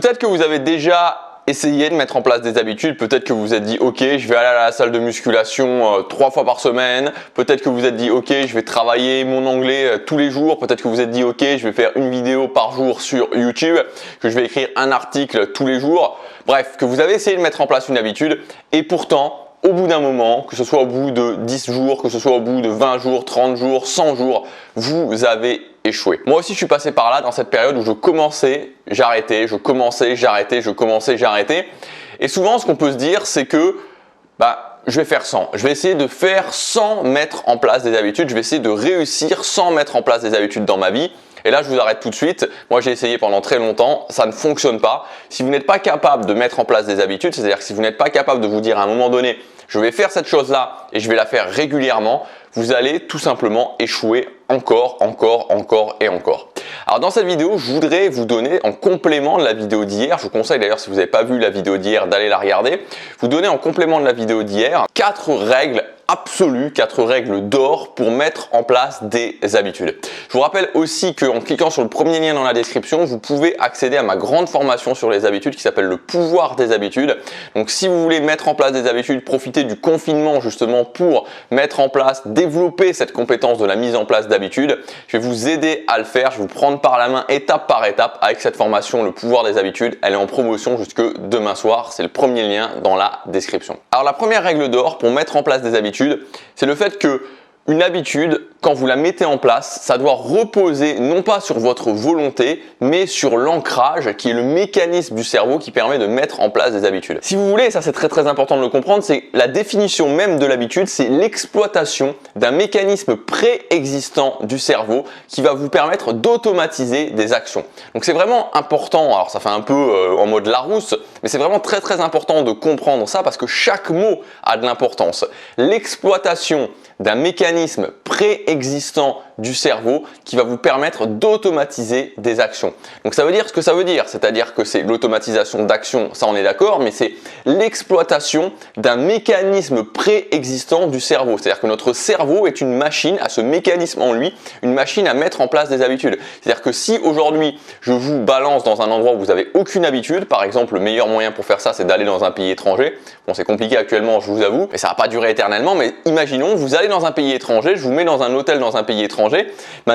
Peut-être que vous avez déjà essayé de mettre en place des habitudes, peut-être que vous vous êtes dit ok, je vais aller à la salle de musculation 3 fois par semaine, peut-être que vous vous êtes dit ok, je vais travailler mon anglais tous les jours, peut-être que vous vous êtes dit ok, je vais faire une vidéo par jour sur YouTube, que je vais écrire un article tous les jours, bref, que vous avez essayé de mettre en place une habitude et pourtant au bout d'un moment, que ce soit au bout de 10 jours, que ce soit au bout de 20 jours, 30 jours, 100 jours, vous avez échoué. Moi aussi, je suis passé par là dans cette période où je commençais, j'arrêtais, je commençais, j'arrêtais, je commençais, j'arrêtais. Et souvent, ce qu'on peut se dire, c'est que je vais faire 100. Je vais essayer de faire sans mettre en place des habitudes. Je vais essayer de réussir sans mettre en place des habitudes dans ma vie. Et là, je vous arrête tout de suite. Moi, j'ai essayé pendant très longtemps. Ça ne fonctionne pas. Si vous n'êtes pas capable de mettre en place des habitudes, c'est-à-dire que si vous n'êtes pas capable de vous dire à un moment donné, je vais faire cette chose-là et je vais la faire régulièrement, vous allez tout simplement échouer encore et encore. Alors dans cette vidéo, je voudrais vous donner en complément de la vidéo d'hier, je vous conseille d'ailleurs si vous n'avez pas vu la vidéo d'hier d'aller la regarder, vous donner en complément de la vidéo d'hier 4 règles absolues, 4 règles d'or pour mettre en place des habitudes. Je vous rappelle aussi qu'en cliquant sur le premier lien dans la description, vous pouvez accéder à ma grande formation sur les habitudes qui s'appelle le pouvoir des habitudes. Donc si vous voulez mettre en place des habitudes, profiter du confinement justement pour mettre en place, développer cette compétence de la mise en place d'habitudes, je vais vous aider à le faire, je vais vous prendre par la main étape par étape avec cette formation le pouvoir des habitudes. Elle est en promotion jusque demain soir, c'est le premier lien dans la description. Alors la première règle d'or pour mettre en place des habitudes, c'est le fait que une habitude, quand vous la mettez en place, ça doit reposer non pas sur votre volonté, mais sur l'ancrage qui est le mécanisme du cerveau qui permet de mettre en place des habitudes. Si vous voulez, et ça c'est très important de le comprendre, c'est la définition même de l'habitude, c'est l'exploitation d'un mécanisme préexistant du cerveau qui va vous permettre d'automatiser des actions. Donc c'est vraiment important, alors ça fait un peu en mode Larousse, mais c'est vraiment très important de comprendre ça parce que chaque mot a de l'importance. L'exploitation d'un mécanisme préexistant du cerveau qui va vous permettre d'automatiser des actions. Donc ça veut dire ce que ça veut dire, c'est-à-dire que c'est l'automatisation d'actions, ça on est d'accord, mais c'est l'exploitation d'un mécanisme préexistant du cerveau. C'est-à-dire que notre cerveau est une machine, à ce mécanisme en lui, une machine à mettre en place des habitudes. C'est-à-dire que si aujourd'hui je vous balance dans un endroit où vous n'avez aucune habitude, par exemple le meilleur moyen pour faire ça c'est d'aller dans un pays étranger, bon c'est compliqué actuellement je vous avoue, mais ça va pas durer éternellement, mais imaginons vous allez dans un pays étranger, je vous mets dans un hôtel dans un pays étranger,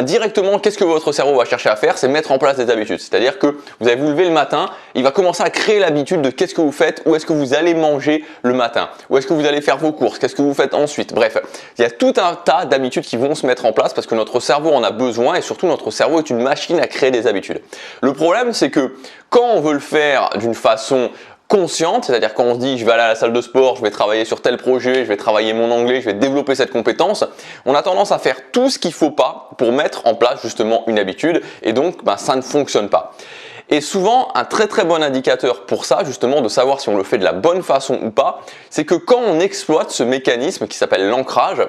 directement, qu'est-ce que votre cerveau va chercher à faire? C'est mettre en place des habitudes. C'est-à-dire que vous allez vous lever le matin, il va commencer à créer l'habitude de qu'est-ce que vous faites, où est-ce que vous allez manger le matin, où est-ce que vous allez faire vos courses, qu'est-ce que vous faites ensuite. Bref, il y a tout un tas d'habitudes qui vont se mettre en place parce que notre cerveau en a besoin et surtout notre cerveau est une machine à créer des habitudes. Le problème, c'est que quand on veut le faire d'une façon consciente, c'est-à-dire quand on se dit je vais aller à la salle de sport, je vais travailler sur tel projet, je vais travailler mon anglais, je vais développer cette compétence, on a tendance à faire tout ce qu'il ne faut pas pour mettre en place justement une habitude et donc ça ne fonctionne pas. Et souvent, un très bon indicateur pour ça, justement, de savoir si on le fait de la bonne façon ou pas, c'est que quand on exploite ce mécanisme qui s'appelle l'ancrage,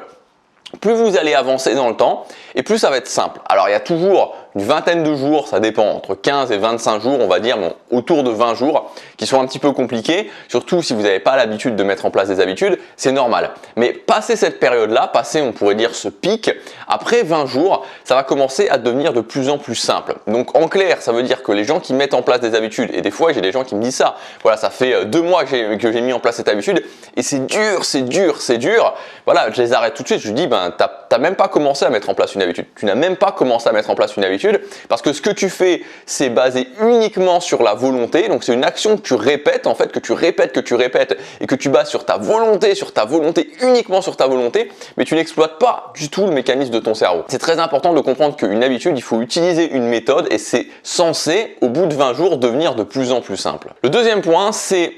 plus vous allez avancer dans le temps et plus ça va être simple. Alors il y a toujours une vingtaine de jours, ça dépend, entre 15 et 25 jours, on va dire, bon, autour de 20 jours, qui sont un petit peu compliqués, surtout si vous n'avez pas l'habitude de mettre en place des habitudes, c'est normal. Mais passer cette période-là, passer, on pourrait dire, ce pic, après 20 jours, ça va commencer à devenir de plus en plus simple. Donc en clair, ça veut dire que les gens qui mettent en place des habitudes, et des fois j'ai des gens qui me disent ça, voilà, ça fait 2 mois que j'ai mis en place cette habitude, et c'est dur, voilà, je les arrête tout de suite, je dis, t'as même pas commencé à mettre en place une habitude, tu n'as même pas commencé à mettre en place une habitude, parce que ce que tu fais, c'est basé uniquement sur la volonté, donc c'est une action que tu répètes, en fait, que tu répètes, et que tu bases sur ta volonté, uniquement sur ta volonté, mais tu n'exploites pas du tout le mécanisme de ton cerveau. C'est très important de comprendre qu'une habitude, il faut utiliser une méthode, et c'est censé, au bout de 20 jours, devenir de plus en plus simple. Le deuxième point, c'est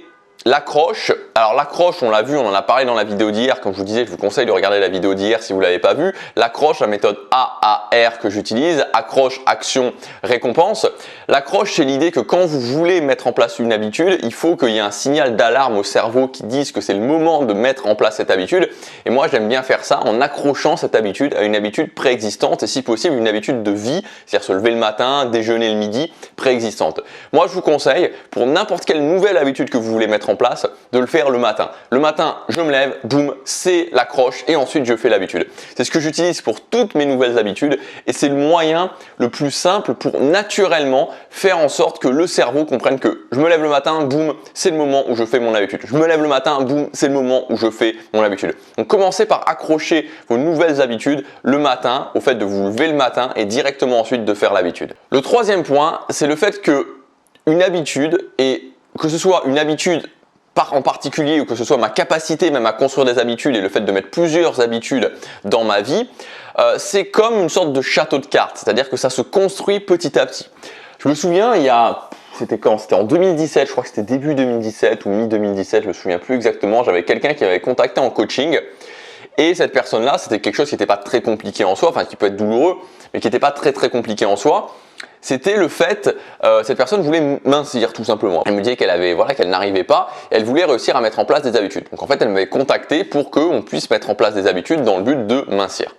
l'accroche. Alors l'accroche, on l'a vu, on en a parlé dans la vidéo d'hier. Comme je vous disais, je vous conseille de regarder la vidéo d'hier si vous ne l'avez pas vue. L'accroche, la méthode AAR que j'utilise, accroche, action, récompense. L'accroche, c'est l'idée que quand vous voulez mettre en place une habitude, il faut qu'il y ait un signal d'alarme au cerveau qui dise que c'est le moment de mettre en place cette habitude. Et moi, j'aime bien faire ça en accrochant cette habitude à une habitude préexistante et si possible une habitude de vie, c'est-à-dire se lever le matin, déjeuner le midi, préexistante. Moi, je vous conseille, pour n'importe quelle nouvelle habitude que vous voulez mettre en place, de le faire faire le matin. Le matin, je me lève, boum, c'est l'accroche et ensuite je fais l'habitude. C'est ce que j'utilise pour toutes mes nouvelles habitudes et c'est le moyen le plus simple pour naturellement faire en sorte que le cerveau comprenne que je me lève le matin, boum, c'est le moment où je fais mon habitude. Je me lève le matin, boum, c'est le moment où je fais mon habitude. Donc commencez par accrocher vos nouvelles habitudes le matin, au fait de vous lever le matin et directement ensuite de faire l'habitude. Le troisième point, c'est le fait que une habitude, et que ce soit une habitude en particulier ou que ce soit ma capacité même à construire des habitudes et le fait de mettre plusieurs habitudes dans ma vie, c'est comme une sorte de château de cartes, c'est-à-dire que ça se construit petit à petit. Je me souviens, c'était quand? C'était en 2017, je crois que c'était début 2017 ou mi-2017, je me souviens plus exactement, j'avais quelqu'un qui m'avait contacté en coaching et cette personne-là, c'était quelque chose qui n'était pas très compliqué en soi, enfin qui peut être douloureux, mais qui n'était pas très compliqué en soi. C'était le fait, cette personne voulait mincir tout simplement. Elle me disait qu'elle n'arrivait pas, et elle voulait réussir à mettre en place des habitudes. Donc en fait, elle m'avait contacté pour qu'on puisse mettre en place des habitudes dans le but de mincir.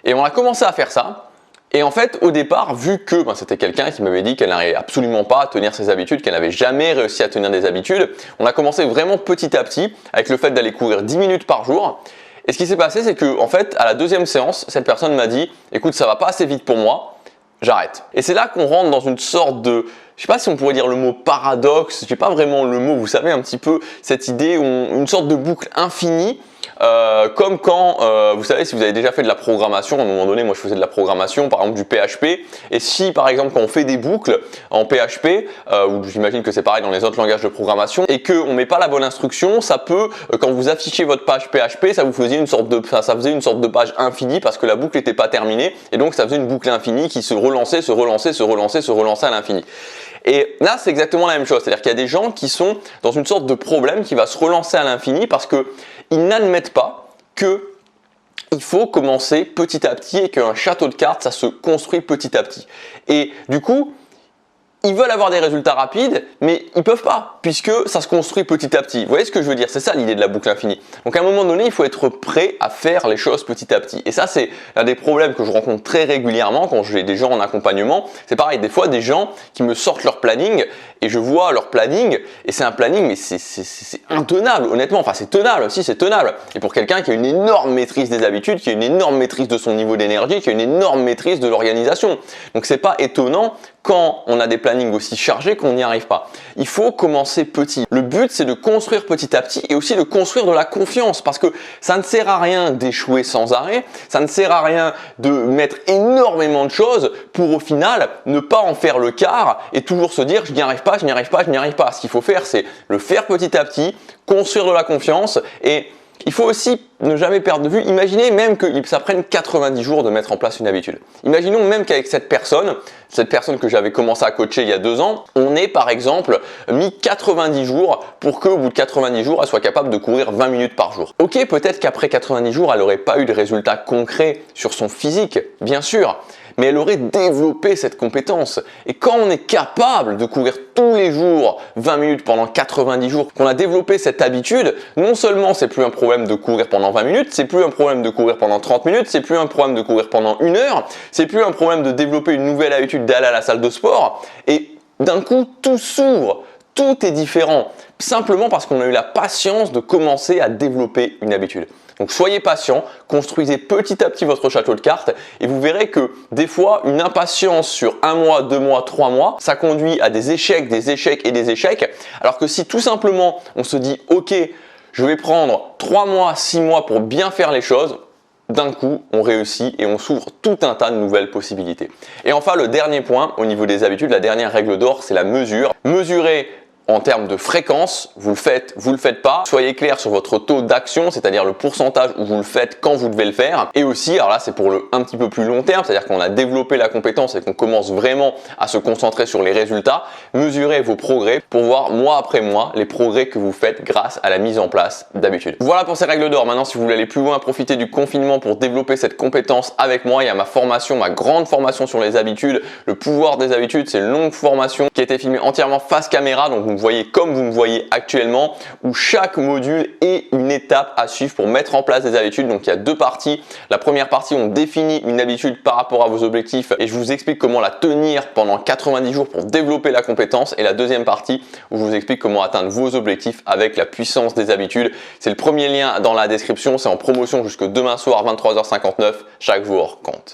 Et on a commencé à faire ça. Et en fait, au départ, vu que c'était quelqu'un qui m'avait dit qu'elle n'arrivait absolument pas à tenir ses habitudes, qu'elle n'avait jamais réussi à tenir des habitudes, on a commencé vraiment petit à petit avec le fait d'aller courir 10 minutes par jour. Et ce qui s'est passé, c'est que en fait, à la deuxième séance, cette personne m'a dit « Écoute, ça va pas assez vite pour moi, j'arrête ». Et c'est là qu'on rentre dans une sorte de, je sais pas si on pourrait dire le mot paradoxe, j'ai pas vraiment le mot, vous savez un petit peu cette idée, une sorte de boucle infinie. Comme quand, vous savez, si vous avez déjà fait de la programmation, à un moment donné, moi je faisais de la programmation, par exemple du PHP, et si par exemple quand on fait des boucles en PHP, ou j'imagine que c'est pareil dans les autres langages de programmation, et qu'on ne met pas la bonne instruction, ça peut, quand vous affichez votre page PHP, ça faisait une sorte de page infinie parce que la boucle n'était pas terminée, et donc ça faisait une boucle infinie qui se relançait à l'infini. Et là, c'est exactement la même chose, c'est-à-dire qu'il y a des gens qui sont dans une sorte de problème qui va se relancer à l'infini parce qu'ils n'admettent pas que il faut commencer petit à petit et qu'un château de cartes, ça se construit petit à petit. Et du coup, ils veulent avoir des résultats rapides, mais ils peuvent pas, puisque ça se construit petit à petit. Vous voyez ce que je veux dire? C'est ça l'idée de la boucle infinie. Donc à un moment donné, il faut être prêt à faire les choses petit à petit. Et ça, c'est l'un des problèmes que je rencontre très régulièrement quand j'ai des gens en accompagnement. C'est pareil, des fois, des gens qui me sortent leur planning, et je vois leur planning, et c'est un planning, mais c'est intenable, honnêtement. Enfin, c'est tenable, si c'est tenable. Et pour quelqu'un qui a une énorme maîtrise des habitudes, qui a une énorme maîtrise de son niveau d'énergie, qui a une énorme maîtrise de l'organisation. Donc c'est pas étonnant quand on a des plannings aussi chargés qu'on n'y arrive pas. Il faut commencer petit. Le but, c'est de construire petit à petit et aussi de construire de la confiance parce que ça ne sert à rien d'échouer sans arrêt, ça ne sert à rien de mettre énormément de choses pour au final ne pas en faire le quart et toujours se dire je n'y arrive pas, je n'y arrive pas, je n'y arrive pas. Ce qu'il faut faire, c'est le faire petit à petit, construire de la confiance et il faut aussi ne jamais perdre de vue, imaginez même que ça prenne 90 jours de mettre en place une habitude. Imaginons même qu'avec cette personne que j'avais commencé à coacher il y a 2 ans, on ait par exemple mis 90 jours pour qu'au bout de 90 jours, elle soit capable de courir 20 minutes par jour. Ok, peut-être qu'après 90 jours, elle n'aurait pas eu de résultats concrets sur son physique, bien sûr, mais elle aurait développé cette compétence. Et quand on est capable de courir tous les jours 20 minutes pendant 90 jours, qu'on a développé cette habitude, non seulement c'est plus un problème de courir pendant 20 minutes, c'est plus un problème de courir pendant 30 minutes, c'est plus un problème de courir pendant 1 heure, c'est plus un problème de développer une nouvelle habitude d'aller à la salle de sport. Et d'un coup, tout s'ouvre. Tout est différent, simplement parce qu'on a eu la patience de commencer à développer une habitude. Donc soyez patient, construisez petit à petit votre château de cartes et vous verrez que des fois, une impatience sur 1 mois, 2 mois, 3 mois, ça conduit à des échecs et des échecs. Alors que si tout simplement on se dit « Ok, je vais prendre 3 mois, 6 mois pour bien faire les choses », d'un coup, on réussit et on s'ouvre tout un tas de nouvelles possibilités. Et enfin, le dernier point au niveau des habitudes, la dernière règle d'or, c'est la mesure. Mesurer en termes de fréquence, vous le faites pas. Soyez clair sur votre taux d'action, c'est-à-dire le pourcentage où vous le faites quand vous devez le faire. Et aussi, alors là c'est pour le un petit peu plus long terme, c'est-à-dire qu'on a développé la compétence et qu'on commence vraiment à se concentrer sur les résultats. Mesurez vos progrès pour voir mois après mois les progrès que vous faites grâce à la mise en place d'habitudes. Voilà pour ces règles d'or. Maintenant, si vous voulez aller plus loin, profiter du confinement pour développer cette compétence avec moi, il y a ma formation, ma grande formation sur les habitudes. Le pouvoir des habitudes, c'est une longue formation qui a été filmée entièrement face caméra, donc vous me voyez comme vous me voyez actuellement, où chaque module est une étape à suivre pour mettre en place des habitudes. Donc il y a deux parties. La première partie, on définit une habitude par rapport à vos objectifs et je vous explique comment la tenir pendant 90 jours pour développer la compétence. Et la deuxième partie où je vous explique comment atteindre vos objectifs avec la puissance des habitudes. C'est le premier lien dans la description, c'est en promotion jusque demain soir 23h59. Chaque jour compte.